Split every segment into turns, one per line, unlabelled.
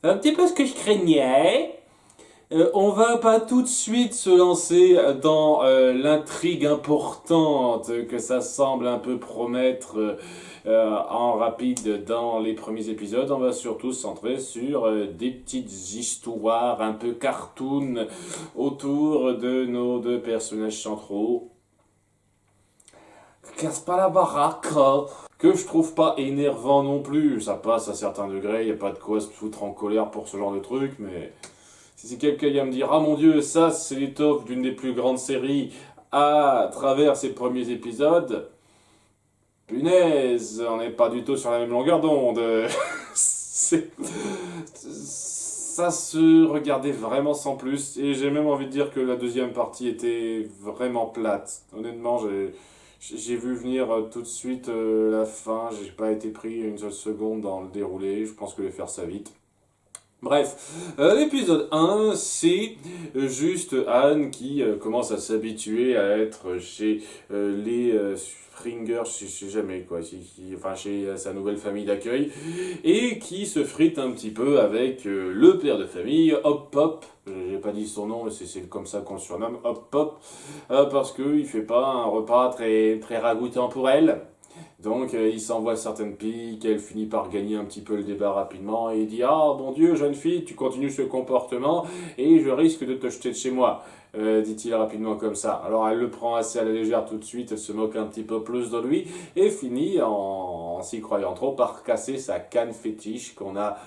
C'est un petit peu ce que je craignais. On va pas tout de suite se lancer dans l'intrigue importante que ça semble un peu promettre en rapide dans les premiers épisodes. On va surtout se centrer sur des petites histoires un peu cartoon autour de nos deux personnages centraux. Casse pas la baraque, hein, que je trouve pas énervant non plus. Ça passe à certains degrés, y a pas de quoi se foutre en colère pour ce genre de truc, mais si quelqu'un vient me dire ah mon dieu, ça c'est l'étoffe d'une des plus grandes séries à travers ses premiers épisodes, punaise, on n'est pas du tout sur la même longueur d'onde. Ça se regardait vraiment sans plus, et j'ai même envie de dire que la deuxième partie était vraiment plate. Honnêtement, j'ai vu venir tout de suite la fin, j'ai pas été pris une seule seconde dans le déroulé, je pense que je vais faire ça vite. Bref, l'épisode 1, c'est juste Anne qui commence à s'habituer à être chez les Springer, je sais jamais quoi, enfin chez sa nouvelle famille d'accueil, et qui se frite un petit peu avec le père de famille, Hop Pop. J'ai pas dit son nom, mais c'est comme ça qu'on le surnomme, Hop Pop, parce qu'il fait pas un repas très ragoûtant pour elle. Donc il s'envoie certaines piques, elle finit par gagner un petit peu le débat rapidement et il dit ah bon Dieu jeune fille tu continues ce comportement et je risque de te jeter de chez moi, dit-il rapidement comme ça. Alors elle le prend assez à la légère tout de suite, elle se moque un petit peu plus de lui et finit en s'y croyant trop par casser sa canne fétiche qu'on a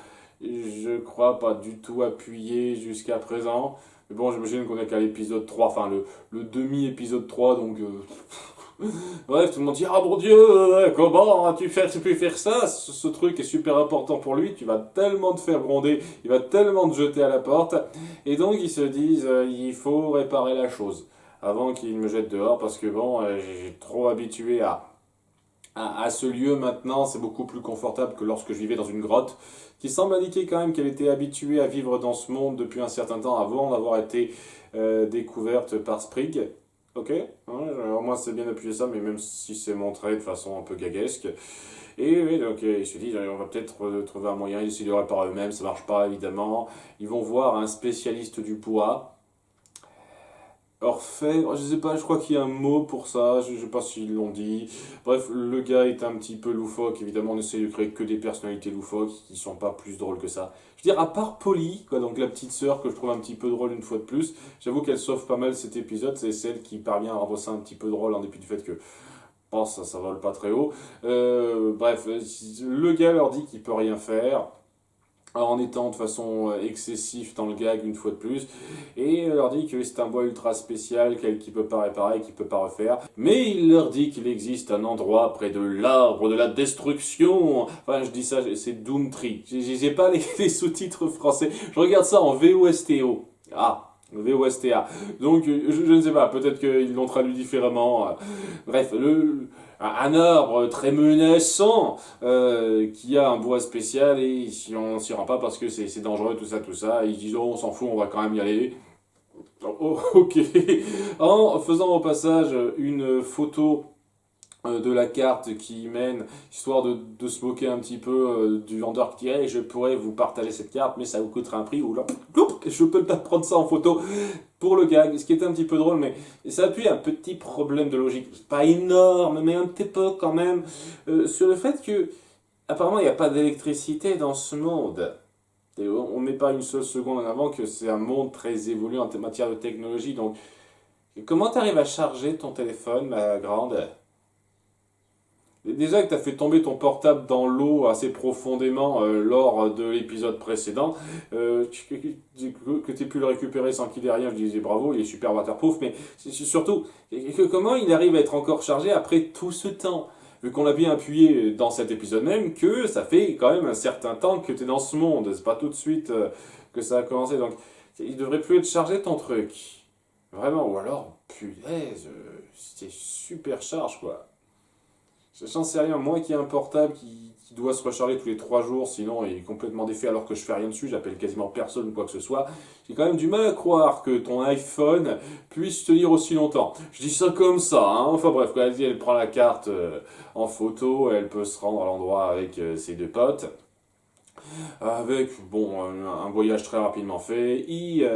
je crois pas du tout appuyé jusqu'à présent. Mais bon j'imagine qu'on est qu'à l'épisode 3, enfin le demi-épisode 3 donc... Bref, tout le monde dit ah mon Dieu, comment as-tu pu faire ça? Ce truc est super important pour lui, tu vas tellement te faire gronder, il va tellement te jeter à la porte. Et donc ils se disent il faut réparer la chose avant qu'il me jette dehors parce que bon, j'ai trop habitué à ce lieu maintenant, c'est beaucoup plus confortable que lorsque je vivais dans une grotte, qui semble indiquer quand même qu'elle était habituée à vivre dans ce monde depuis un certain temps avant d'avoir été découverte par Sprig. Ok, ouais, au moins c'est bien appuyé ça, mais même si c'est montré de façon un peu gaguesque. Et oui, donc ils se disent, on va peut-être trouver un moyen, ils essaient de le réparer eux-mêmes, ça marche pas évidemment. Ils vont voir un spécialiste du bois. Orphée, je sais pas, je crois qu'il y a un mot pour ça, je sais pas s'ils l'ont dit. Bref, le gars est un petit peu loufoque, évidemment on essaie de créer que des personnalités loufoques qui sont pas plus drôles que ça. Je veux dire, à part Polly, quoi, donc la petite sœur que je trouve un petit peu drôle une fois de plus, j'avoue qu'elle sauve pas mal cet épisode, c'est celle qui parvient à rendre ça un petit peu drôle en dépit du fait que, bon, ça vole pas très haut. Bref, le gars leur dit qu'il peut rien faire en étant de façon excessif dans le gag une fois de plus, et leur dit que c'est un bois ultra spécial qu'il peut pas réparer, qu'il peut pas refaire, mais il leur dit qu'il existe un endroit près de l'arbre de la destruction, enfin je dis ça, c'est Doomtree, j'ai pas les sous-titres français, je regarde ça en VOSTO, ah VOSTA. Donc, je ne sais pas, peut-être qu'ils l'ont traduit différemment. Bref, un arbre très menaçant qui a un bois spécial et si on s'y rend pas parce que c'est dangereux, tout ça, ils disent oh, on s'en fout, on va quand même y aller. Oh, ok. En faisant au passage une photo de la carte qui mène, histoire de se moquer un petit peu du vendeur qui dit hey, je pourrais vous partager cette carte, mais ça vous coûtera un prix, ou là, je peux pas prendre ça en photo pour le gag, ce qui est un petit peu drôle, mais ça appuie un petit problème de logique, pas énorme, mais un petit peu quand même, sur le fait que, apparemment, il n'y a pas d'électricité dans ce monde. Et on met pas une seule seconde en avant que c'est un monde très évolué en matière de technologie, donc comment tu arrives à charger ton téléphone, ma grande? Déjà que tu as fait tomber ton portable dans l'eau assez profondément lors de l'épisode précédent, que tu aies pu le récupérer sans qu'il ait rien, je disais bravo, il est super waterproof, mais c'est surtout, comment il arrive à être encore chargé après tout ce temps? Vu qu'on l'a bien appuyé dans cet épisode même, que ça fait quand même un certain temps que tu es dans ce monde, c'est pas tout de suite que ça a commencé, donc il devrait plus être chargé ton truc. Vraiment, ou alors, punaise, c'est super charge quoi. J'en sais rien, moi qui ai un portable qui doit se recharger tous les 3 jours, sinon il est complètement défait alors que je fais rien dessus, j'appelle quasiment personne ou quoi que ce soit, j'ai quand même du mal à croire que ton iPhone puisse tenir aussi longtemps. Je dis ça comme ça, hein. Enfin bref, quand elle dit elle prend la carte en photo, elle peut se rendre à l'endroit avec ses deux potes. Avec, bon, un voyage très rapidement fait, il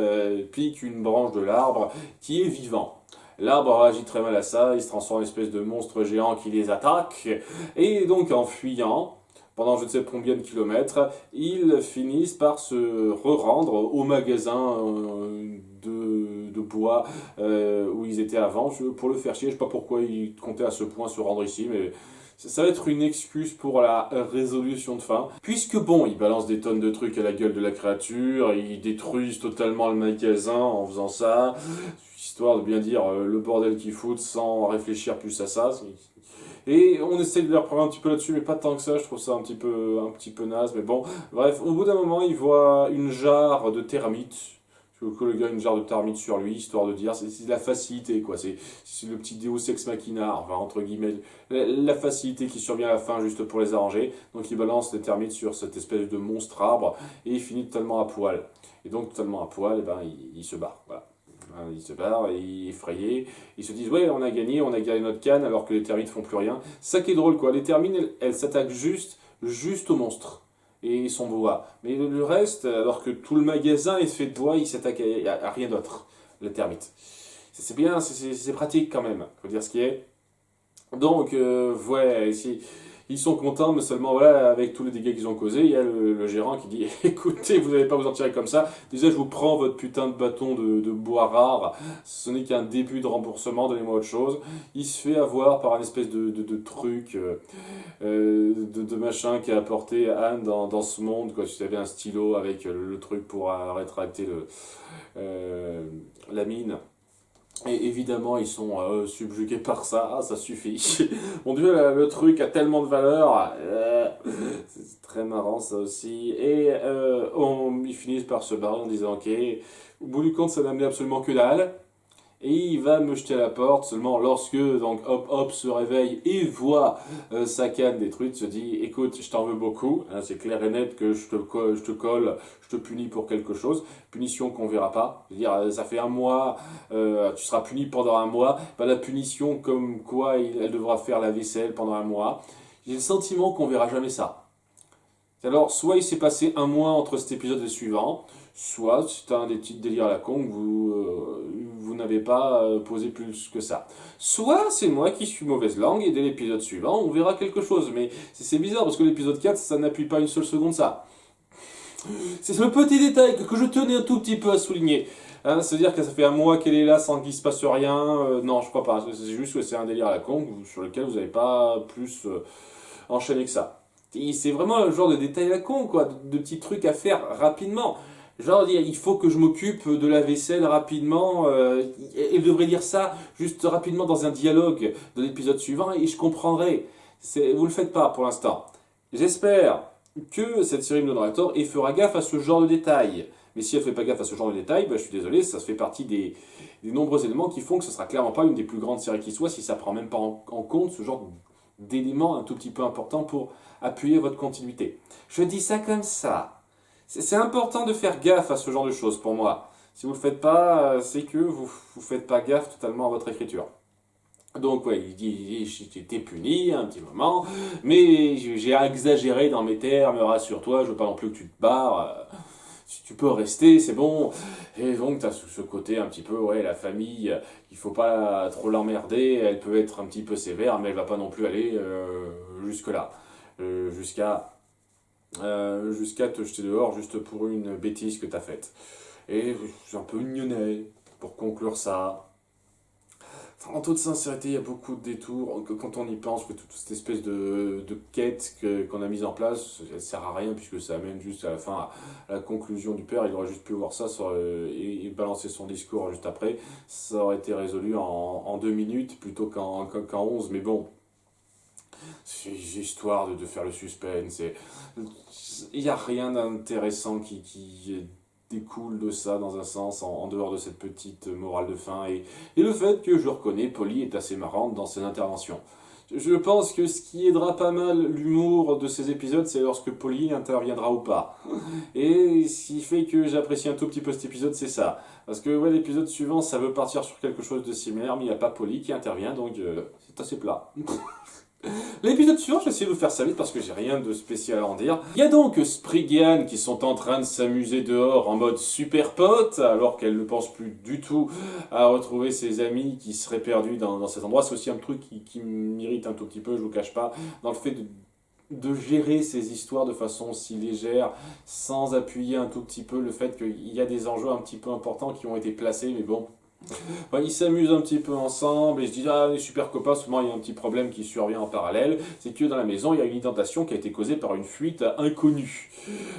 pique une branche de l'arbre qui est vivant. L'arbre réagit très mal à ça, il se transforme en espèce de monstre géant qui les attaque, et donc en fuyant, pendant je ne sais combien de kilomètres, ils finissent par se re-rendre au magasin de bois où ils étaient avant, pour le faire chier. Je sais pas pourquoi ils comptaient à ce point se rendre ici, mais ça va être une excuse pour la résolution de fin. Puisque bon, ils balancent des tonnes de trucs à la gueule de la créature, ils détruisent totalement le magasin en faisant ça, histoire de bien dire le bordel qu'ils foutent sans réfléchir plus à ça. Et on essaie de leur prendre un petit peu là-dessus, mais pas tant que ça, je trouve ça un petit peu naze, mais bon. Bref, au bout d'un moment, ils voient une jarre de thermite. Que le gars a une jarre de thermite sur lui, histoire de dire, c'est de la facilité, quoi. C'est le petit Deus Ex Machina, enfin, entre guillemets, la facilité qui survient à la fin juste pour les arranger. Donc il balance les termites sur cette espèce de monstre arbre, et il finit totalement à poil. Et donc, totalement à poil, et ben, il se barre, voilà. Il se barre, et il est effrayé. Ils se disent, ouais, on a gagné notre canne, alors que les termites font plus rien. Ça qui est drôle, quoi. Les termites, elles s'attaquent juste au monstre et son bois. Mais le reste, alors que tout le magasin est fait de bois, il s'attaque à rien d'autre, les termites. C'est bien, c'est pratique quand même, faut dire ce qui est. Donc, ouais, ils sont contents, mais seulement, voilà, avec tous les dégâts qu'ils ont causés, il y a le gérant qui dit écoutez, vous n'allez pas vous en tirer comme ça. Déjà, je vous prends votre putain de bâton de bois rare. Ce n'est qu'un début de remboursement, donnez-moi autre chose. Il se fait avoir par un espèce de truc, de machin qui a apporté Anne dans ce monde. Quoi. Tu savais, un stylo avec le truc pour rétracter la mine. Et évidemment, ils sont subjugués par ça. Ah, ça suffit. Mon Dieu, le truc a tellement de valeur. C'est très marrant, ça aussi. Et ils finissent par se barrer en disant, ok, au bout du compte, ça n'a amené absolument que dalle. Et il va me jeter à la porte seulement lorsque donc Hop Hop se réveille et voit sa canne détruite, se dit écoute, je t'en veux beaucoup, hein, c'est clair et net que je te colle, je te punis pour quelque chose, punition qu'on verra pas, je veux dire ça fait un mois, tu seras puni pendant un mois, pas la punition comme quoi elle devra faire la vaisselle pendant un mois, j'ai le sentiment qu'on verra jamais ça. Alors, soit il s'est passé un mois entre cet épisode et le suivant, soit c'est un des petits délires à la con que vous n'avez pas posé plus que ça. Soit c'est moi qui suis mauvaise langue et dès l'épisode suivant, on verra quelque chose. Mais c'est bizarre parce que l'épisode 4, ça n'appuie pas une seule seconde ça. C'est le petit détail que je tenais un tout petit peu à souligner. Hein, c'est-à-dire que ça fait un mois qu'elle est là sans qu'il se passe rien. Non, je crois pas. C'est juste que c'est un délire à la con sur lequel vous n'avez pas plus enchaîné que ça. C'est vraiment le genre de détail à la con, quoi, de petits trucs à faire rapidement. Genre, il faut que je m'occupe de la vaisselle rapidement. Elle devrait dire ça juste rapidement dans un dialogue de l'épisode suivant et je comprendrai. Vous le faites pas pour l'instant. J'espère que cette série me donnera tort et fera gaffe à ce genre de détails. Mais si elle ne fait pas gaffe à ce genre de détails, bah, je suis désolé, ça fait partie des nombreux éléments qui font que ce sera clairement pas une des plus grandes séries qui soit si ça prend même pas en compte ce genre d'éléments un tout petit peu importants pour appuyer votre continuité. Je dis ça comme ça. C'est important de faire gaffe à ce genre de choses pour moi. Si vous ne le faites pas, c'est que vous ne faites pas gaffe totalement à votre écriture. Donc ouais, il dit j'ai été puni un petit moment, mais j'ai exagéré dans mes termes, rassure-toi, je veux pas non plus que tu te barres, si tu peux rester, c'est bon. Et donc tu as ce côté un petit peu, ouais, la famille, il faut pas trop l'emmerder, elle peut être un petit peu sévère, mais elle va pas non plus aller jusque-là, jusqu'à te jeter dehors juste pour une bêtise que tu as faite. Et c'est un peu mignonnet pour conclure ça. En toute sincérité, il y a beaucoup de détours. Quand on y pense, que toute cette espèce de quête qu'on a mise en place, elle sert à rien puisque ça amène juste à la fin à la conclusion du père. Il aurait juste pu voir ça et balancer son discours juste après. Ça aurait été résolu en 2 minutes plutôt qu'en 11. Mais bon, c'est histoire de faire le suspense. Il n'y a rien d'intéressant qui découle de ça dans un sens en dehors de cette petite morale de fin et le fait que je reconnais Polly est assez marrante dans ses interventions. Je pense que ce qui aidera pas mal l'humour de ces épisodes, c'est lorsque Polly interviendra ou pas. Et ce qui fait que j'apprécie un tout petit peu cet épisode, c'est ça. Parce que ouais, l'épisode suivant, ça veut partir sur quelque chose de similaire, mais il n'y a pas Polly qui intervient, donc c'est assez plat. L'épisode suivant, je vais essayer de vous faire ça vite parce que j'ai rien de spécial à en dire. Il y a donc Sprig et Anne qui sont en train de s'amuser dehors en mode super pote, alors qu'elle ne pense plus du tout à retrouver ses amis qui seraient perdus dans cet endroit. C'est aussi un truc qui m'irrite un tout petit peu, je vous cache pas, dans le fait de gérer ces histoires de façon si légère, sans appuyer un tout petit peu le fait qu'il y a des enjeux un petit peu importants qui ont été placés, mais bon, enfin, ils s'amusent un petit peu ensemble et se disent ah les super copains, seulement il y a un petit problème qui survient en parallèle, c'est que dans la maison il y a une inondation qui a été causée par une fuite inconnue.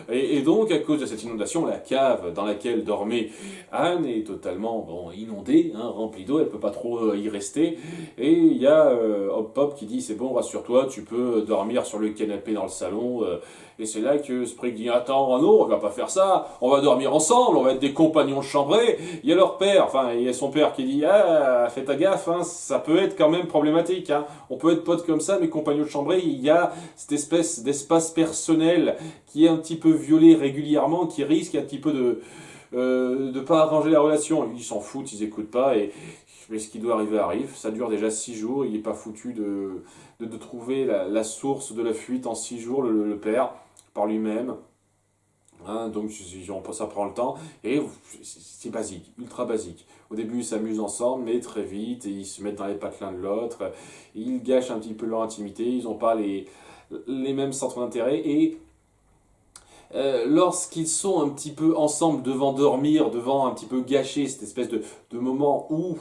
Et donc à cause de cette inondation, la cave dans laquelle dormait Anne est totalement inondée, hein, remplie d'eau, elle peut pas trop y rester. Et il y a Hop Pop qui dit c'est bon rassure-toi, tu peux dormir sur le canapé dans le salon. Et c'est là que Sprig dit attends non on va pas faire ça, on va dormir ensemble, on va être des compagnons de chambrée. Il y a leur père, enfin il y a son père qui dit ah fais ta gaffe, hein, ça peut être quand même problématique. Hein. On peut être potes comme ça, mais compagnons de chambrée, il y a cette espèce d'espace personnel qui est un petit peu violé régulièrement, qui risque un petit peu de pas arranger la relation. Ils s'en foutent, ils écoutent pas et mais ce qui doit arriver arrive. Ça dure déjà 6 jours, il n'est pas foutu de trouver la source de la fuite en 6 jours, le père, par lui-même. Hein, donc ça prend le temps et c'est basique, ultra basique. Au début ils s'amusent ensemble mais très vite ils se mettent dans les pattes l'un de l'autre, ils gâchent un petit peu leur intimité, ils n'ont pas les mêmes centres d'intérêt et lorsqu'ils sont un petit peu ensemble devant dormir, devant un petit peu gâcher cette espèce de moment où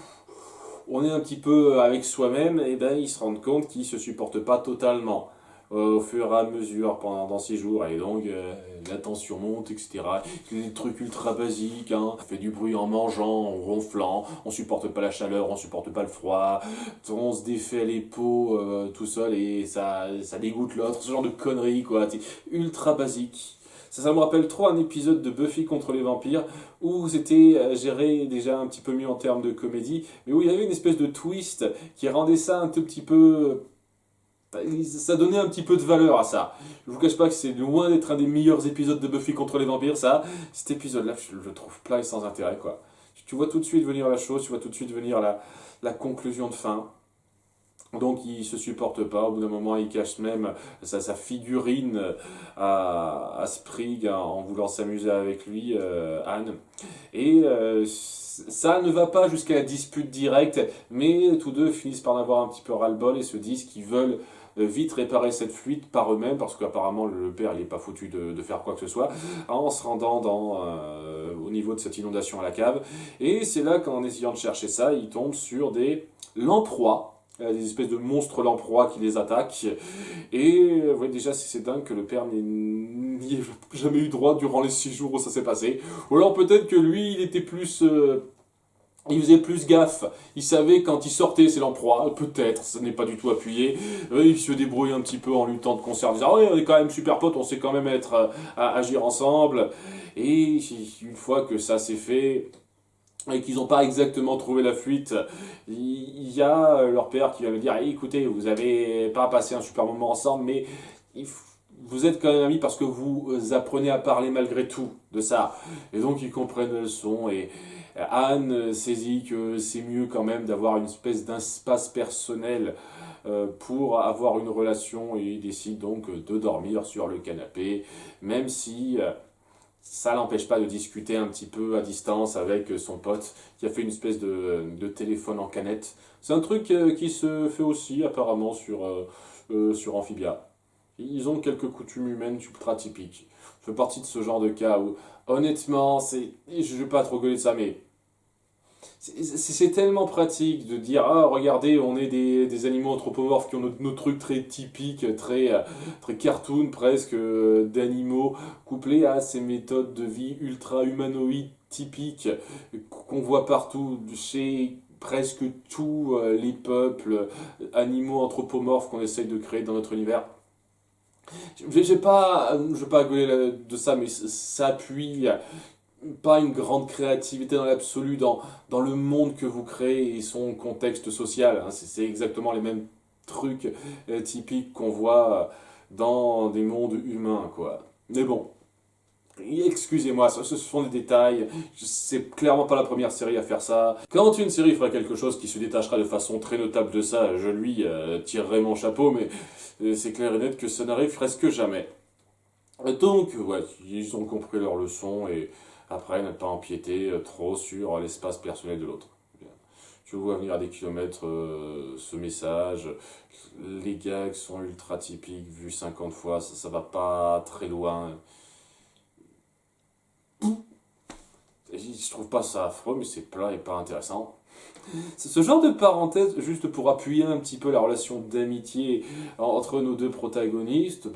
on est un petit peu avec soi-même, et ben ils se rendent compte qu'ils se supportent pas totalement au fur et à mesure pendant 6 jours et donc la tension monte etc. Des trucs ultra basiques, hein. On fait du bruit en mangeant, en ronflant, on supporte pas la chaleur, on supporte pas le froid, on se défait les peaux tout seul et ça dégoûte l'autre, ce genre de conneries quoi, c'est ultra basique. Ça me rappelle trop un épisode de Buffy contre les vampires où c'était géré déjà un petit peu mieux en termes de comédie, mais où il y avait une espèce de twist qui rendait ça un tout petit peu. Ça donnait un petit peu de valeur à ça. Je vous cache pas que c'est loin d'être un des meilleurs épisodes de Buffy contre les vampires, ça. Cet épisode-là, je le trouve plat et sans intérêt, quoi. Tu vois tout de suite venir la chose, tu vois tout de suite venir la conclusion de fin. Donc il se supporte pas, au bout d'un moment il cache même sa figurine à Sprig hein, en voulant s'amuser avec lui, Anne. Et ça ne va pas jusqu'à la dispute directe, mais tous deux finissent par en avoir un petit peu ras-le-bol et se disent qu'ils veulent vite réparer cette fuite par eux-mêmes, parce qu'apparemment le père il est pas foutu de faire quoi que ce soit, en se rendant au niveau de cette inondation à la cave. Et c'est là qu'en essayant de chercher ça, ils tombent sur des lamproies, des espèces de monstres lamproies qui les attaquent. Et ouais, déjà, c'est dingue que le père n'y ait jamais eu droit durant les 6 jours où ça s'est passé. Ou alors peut-être que lui, il était plus. Il faisait plus gaffe. Il savait quand il sortait, c'est l'emploi. Peut-être, ça n'est pas du tout appuyé. Il se débrouille un petit peu en luttant de concert. Il dit, ah ouais, on est quand même super potes, on sait quand même agir ensemble. Et une fois que ça s'est fait, et qu'ils n'ont pas exactement trouvé la fuite, il y a leur père qui va me dire hey, écoutez, vous avez pas passé un super moment ensemble, mais vous êtes quand même amis parce que vous apprenez à parler malgré tout de ça. Et donc ils comprennent le son et Anne saisit que c'est mieux quand même d'avoir une espèce d'espace personnel pour avoir une relation et il décide donc de dormir sur le canapé, même si ça l'empêche pas de discuter un petit peu à distance avec son pote qui a fait une espèce de téléphone en canette. C'est un truc qui se fait aussi apparemment sur Amphibia. Ils ont quelques coutumes humaines ultra typiques. Je fais partie de ce genre de cas où, honnêtement, je vais pas trop gueuler de ça, mais c'est tellement pratique de dire ah regardez on est des animaux anthropomorphes qui ont nos trucs très typiques très cartoon presque d'animaux couplés à ces méthodes de vie ultra humanoïdes typiques qu'on voit partout chez presque tous les peuples animaux anthropomorphes qu'on essaye de créer dans notre univers. Je vais pas gueuler de ça mais ça appuie pas une grande créativité dans l'absolu dans le monde que vous créez et son contexte social. Hein. C'est exactement les mêmes trucs typiques qu'on voit dans des mondes humains, quoi. Mais bon, Excusez-moi, ce sont des détails, c'est clairement pas la première série à faire ça. Quand une série fera quelque chose qui se détachera de façon très notable de ça, je lui tirerai mon chapeau, mais c'est clair et net que ça n'arrive presque jamais. Donc, ouais, ils ont compris leur leçon et après, ne pas empiéter trop sur l'espace personnel de l'autre. Tu vois venir à des kilomètres ce message, les gags sont ultra typiques, vus 50 fois, ça va pas très loin. Je trouve pas ça affreux, mais c'est plat et pas intéressant. C'est ce genre de parenthèse, juste pour appuyer un petit peu la relation d'amitié entre nos deux protagonistes,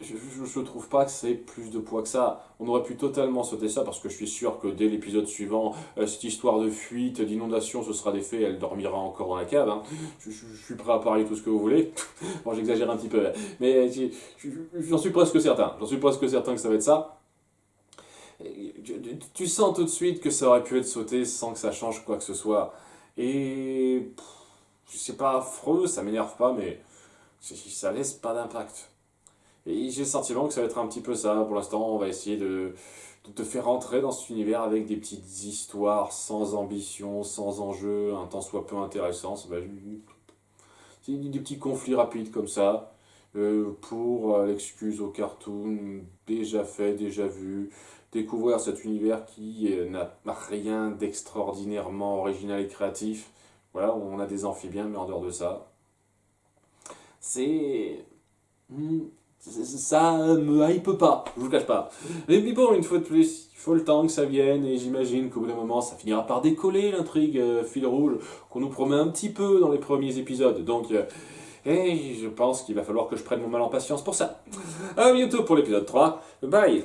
je trouve pas que c'est plus de poids que ça. On aurait pu totalement sauter ça parce que je suis sûr que dès l'épisode suivant, cette histoire de fuite, d'inondation, ce sera des faits, elle dormira encore dans la cave. Hein. Je suis prêt à parier tout ce que vous voulez. Bon, j'exagère un petit peu, mais j'en suis presque certain. J'en suis presque certain que ça va être ça. Tu sens tout de suite que ça aurait pu être sauté sans que ça change quoi que ce soit. Et c'est pas affreux, ça m'énerve pas, mais ça laisse pas d'impact. Et j'ai le sentiment que ça va être un petit peu ça. Pour l'instant, on va essayer de te faire rentrer dans cet univers avec des petites histoires sans ambition, sans enjeu, un tant soit peu intéressant. Des petits conflits rapides comme ça. Pour l'excuse au cartoon, déjà fait, déjà vu, découvrir cet univers qui n'a rien d'extraordinairement original et créatif. Voilà, on a des amphibiens, mais en dehors de ça, c'est... hmm, ça me hype pas, je vous le cache pas. Mais bon, une fois de plus, il faut le temps que ça vienne, et j'imagine qu'au bout d'un moment, ça finira par décoller l'intrigue fil rouge qu'on nous promet un petit peu dans les premiers épisodes. Donc... et je pense qu'il va falloir que je prenne mon mal en patience pour ça. À bientôt pour l'épisode 3. Bye.